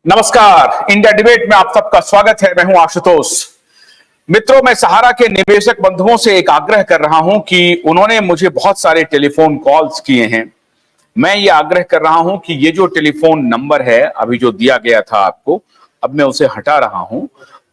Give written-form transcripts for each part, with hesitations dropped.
नमस्कार। India debate में आप सबका स्वागत है। मैं हूं आशुतोष। मित्रों, मैं सहारा के निवेशक बंधुओं से एक आग्रह कर रहा हूं कि उन्होंने मुझे बहुत सारे टेलीफोन कॉल्स किए हैं। मैं ये आग्रह कर रहा हूं कि ये जो टेलीफोन नंबर है अभी जो दिया गया था आपको, अब मैं उसे हटा रहा हूं।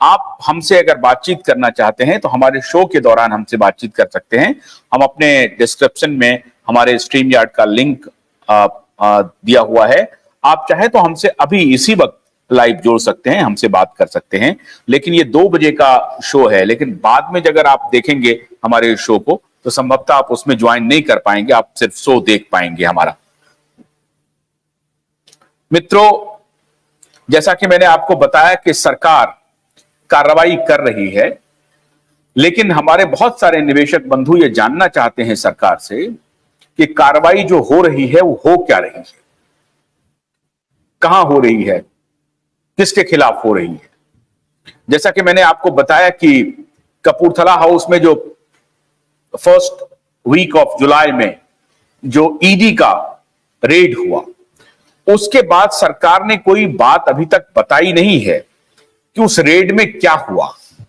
आप हमसे अगर बातचीत करना चाहते हैं तो हमारे शो के दौरान हमसे बातचीत कर सकते हैं। हम अपने डिस्क्रिप्शन में हमारे स्ट्रीम यार्ड का लिंक दिया हुआ है। आप चाहे तो हमसे अभी इसी वक्त लाइव जोड़ सकते हैं, हमसे बात कर सकते हैं। लेकिन ये 2 बजे का शो है, लेकिन बाद में अगर आप देखेंगे हमारे शो को तो संभवतः आप उसमें ज्वाइन नहीं कर पाएंगे, आप सिर्फ शो देख पाएंगे हमारा। मित्रों, जैसा कि मैंने आपको बताया कि सरकार कार्रवाई कर रही है, लेकिन हमारे बहुत सारे निवेशक बंधु ये जानना चाहते हैं सरकार से कि कार्रवाई जो हो रही है वो हो क्या रही है, कहां हो रही है, किसके खिलाफ हो रही है। जैसा कि मैंने आपको बताया कि कपूरथला हाउस में जो फर्स्ट वीक ऑफ जुलाई में जो ईडी का रेड हुआ, उसके बाद सरकार ने कोई बात अभी तक बताई नहीं है कि उस रेड में क्या हुआ,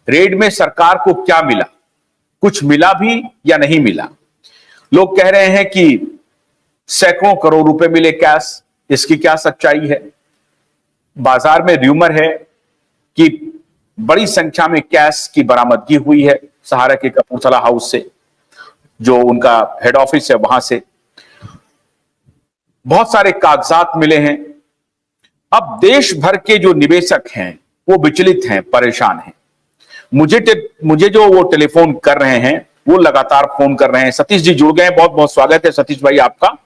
रेड में सरकार को क्या मिला, कुछ मिला भी या नहीं मिला। लोग कह रहे हैं कि सैकड़ों करोड़ रुपए मिले कैश, इसकी क्या सच्चाई है। बाजार में र्यूमर है कि बड़ी संख्या में कैश की बरामदगी हुई है सहारा के कपूरथला हाउस से, जो उनका हेड ऑफिस है वहां से बहुत सारे कागजात मिले हैं। अब देश भर के जो निवेशक हैं वो विचलित हैं, परेशान हैं। मुझे जो वो टेलीफोन कर रहे हैं वो लगातार फोन कर रहे हैं। सतीश जी जुड़ गए हैं, बहुत बहुत स्वागत है सतीश भाई आपका।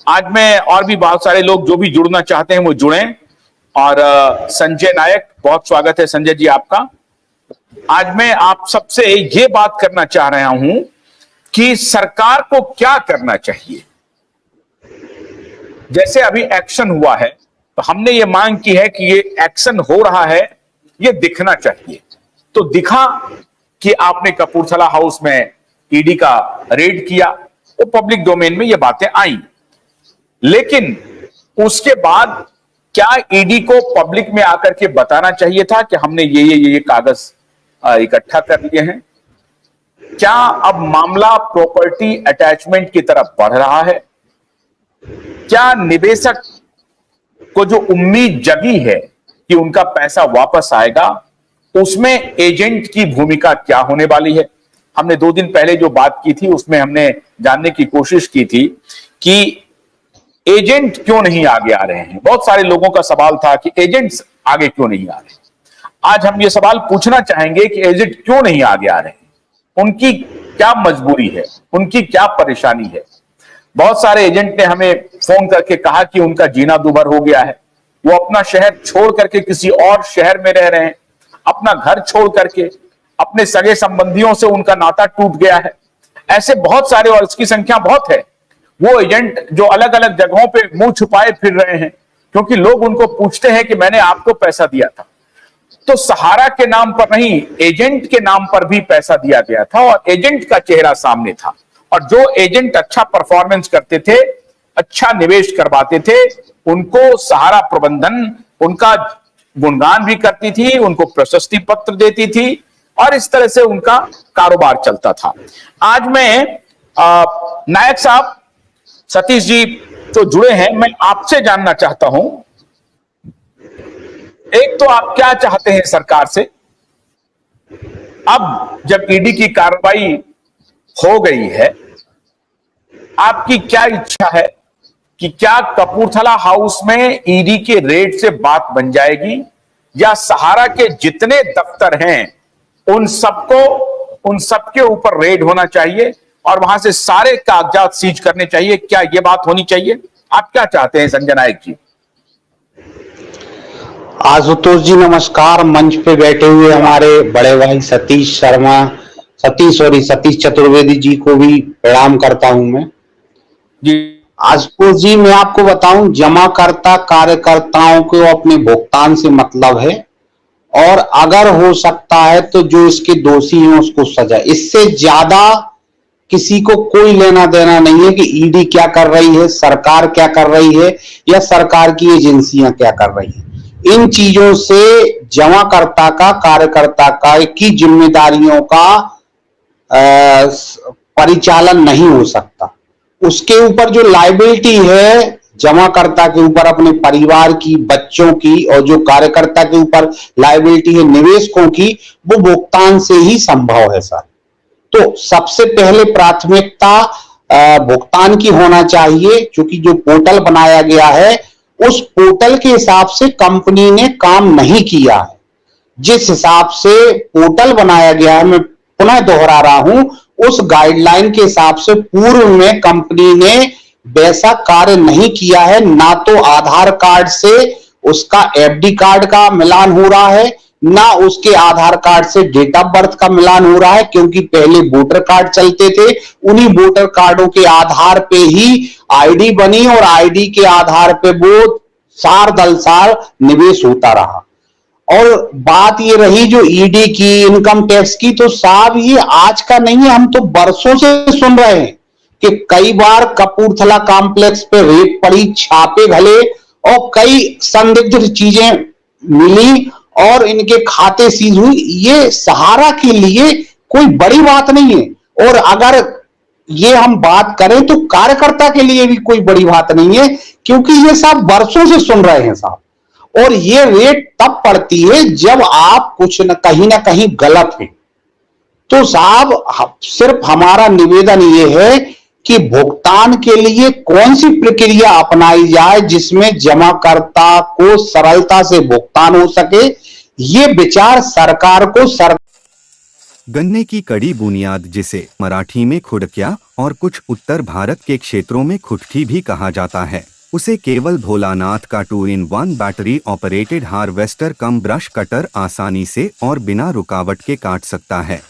आज मैं और भी बहुत सारे लोग जो भी जुड़ना चाहते हैं वो जुड़ें। और संजय नायक, बहुत स्वागत है संजय जी आपका। आज मैं आप सबसे ये बात करना चाह रहा हूं कि सरकार को क्या करना चाहिए। जैसे अभी एक्शन हुआ है तो हमने ये मांग की है कि ये एक्शन हो रहा है, ये दिखना चाहिए। तो दिखा कि आपने कपूरथला हाउस में ईडी का रेड किया, वो पब्लिक डोमेन में ये बातें आई, लेकिन उसके बाद क्या ईडी को पब्लिक में आकर के बताना चाहिए था कि हमने ये कागज इकट्ठा कर लिए हैं। क्या अब मामला प्रॉपर्टी अटैचमेंट की तरफ बढ़ रहा है। क्या निवेशक को जो उम्मीद जगी है कि उनका पैसा वापस आएगा, उसमें एजेंट की भूमिका क्या होने वाली है। हमने 2 दिन पहले जो बात की थी उसमें हमने जानने की कोशिश की थी कि एजेंट क्यों नहीं आगे आ रहे हैं। बहुत सारे लोगों का सवाल था कि एजेंट्स आगे क्यों नहीं आ रहे। आज हम ये सवाल पूछना चाहेंगे कि एजेंट क्यों नहीं आगे आ रहे हैं, उनकी क्या मजबूरी है, उनकी क्या परेशानी है। बहुत सारे एजेंट ने हमें फोन करके कहा कि उनका जीना दूभर हो गया है, वो अपना शहर छोड़ करके किसी और शहर में रह रहे हैं, अपना घर छोड़ करके, अपने सगे संबंधियों से उनका नाता टूट गया है। ऐसे बहुत सारे, और इसकी संख्या बहुत है, वो एजेंट जो अलग अलग जगहों पे मुंह छुपाए फिर रहे हैं क्योंकि लोग उनको पूछते हैं कि मैंने आपको पैसा दिया था। तो सहारा के नाम पर नहीं, एजेंट के नाम पर भी पैसा दिया गया था और एजेंट का चेहरा सामने था। और जो एजेंट अच्छा परफॉर्मेंस करते थे, अच्छा निवेश करवाते थे, उनको सहारा प्रबंधन उनका गुणगान भी करती थी, उनको प्रशस्ति पत्र देती थी और इस तरह से उनका कारोबार चलता था। आज मैं नायक साहब, सतीश जी तो जुड़े हैं, मैं आपसे जानना चाहता हूं, एक तो आप क्या चाहते हैं सरकार से। अब जब ईडी की कार्रवाई हो गई है, आपकी क्या इच्छा है कि क्या कपूरथला हाउस में ईडी के रेड से बात बन जाएगी, या सहारा के जितने दफ्तर हैं उन सबके ऊपर रेड होना चाहिए और वहां से सारे कागजात सीज करने चाहिए। क्या यह बात होनी चाहिए? आप क्या चाहते हैं संजय नायक जी? आशुतोष जी नमस्कार। मंच पे बैठे हुए हमारे बड़े भाई सतीश चतुर्वेदी जी को भी प्रणाम करता हूं मैं जी। आशुतोष जी, मैं आपको बताऊं, जमाकर्ता कार्यकर्ताओं को अपने भुगतान से मतलब है और अगर हो सकता है तो जो इसके दोषी हैं उसको सजा। इससे ज्यादा किसी को कोई लेना देना नहीं है कि ईडी क्या कर रही है, सरकार क्या कर रही है या सरकार की एजेंसियां क्या कर रही है। इन चीजों से जमाकर्ता का, कार्यकर्ता का की जिम्मेदारियों का परिचालन नहीं हो सकता। उसके ऊपर जो लायबिलिटी है जमाकर्ता के ऊपर, अपने परिवार की, बच्चों की, और जो कार्यकर्ता के ऊपर लायबिलिटी है निवेशकों की, वो भुगतान से ही संभव है सर। तो सबसे पहले प्राथमिकता भुगतान की होना चाहिए, क्योंकि जो पोर्टल बनाया गया है उस पोर्टल के हिसाब से कंपनी ने काम नहीं किया है। जिस हिसाब से पोर्टल बनाया गया है, मैं पुनः दोहरा रहा हूं, उस गाइडलाइन के हिसाब से पूर्व में कंपनी ने वैसा कार्य नहीं किया है। ना तो आधार कार्ड से उसका एफडी कार्ड का मिलान हो रहा है, ना उसके आधार कार्ड से डेट ऑफ बर्थ का मिलान हो रहा है, क्योंकि पहले वोटर कार्ड चलते थे, उन्हीं वोटर कार्डों के आधार पे ही आईडी बनी और आईडी के आधार पे वो साल दर साल निवेश होता रहा। और बात ये रही जो ईडी की, इनकम टैक्स की, तो साहब ये आज का नहीं है, हम तो बरसों से सुन रहे हैं कि कई बार कपूरथला कॉम्प्लेक्स पे रेड पड़ी, छापे घले और कई संदिग्ध चीजें मिली और इनके खाते सीज हुई। ये सहारा के लिए कोई बड़ी बात नहीं है, और अगर ये हम बात करें तो कार्यकर्ता के लिए भी कोई बड़ी बात नहीं है, क्योंकि ये सब बरसों से सुन रहे हैं साहब। और ये रेट तब पड़ती है जब आप कुछ न कहीं गलत है। तो साहब सिर्फ हमारा निवेदन ये है कि भुगतान के लिए कौन सी प्रक्रिया अपनाई जाए जिसमें जमाकर्ता को सरलता से भुगतान हो सके, ये विचार सरकार को गन्ने की कड़ी बुनियाद, जिसे मराठी में खुडक्या और कुछ उत्तर भारत के क्षेत्रों में खुटकी भी कहा जाता है, उसे केवल भोलानाथ का 2-in-1 बैटरी ऑपरेटेड हार्वेस्टर कम ब्रश कटर आसानी से और बिना रुकावट के काट सकता है।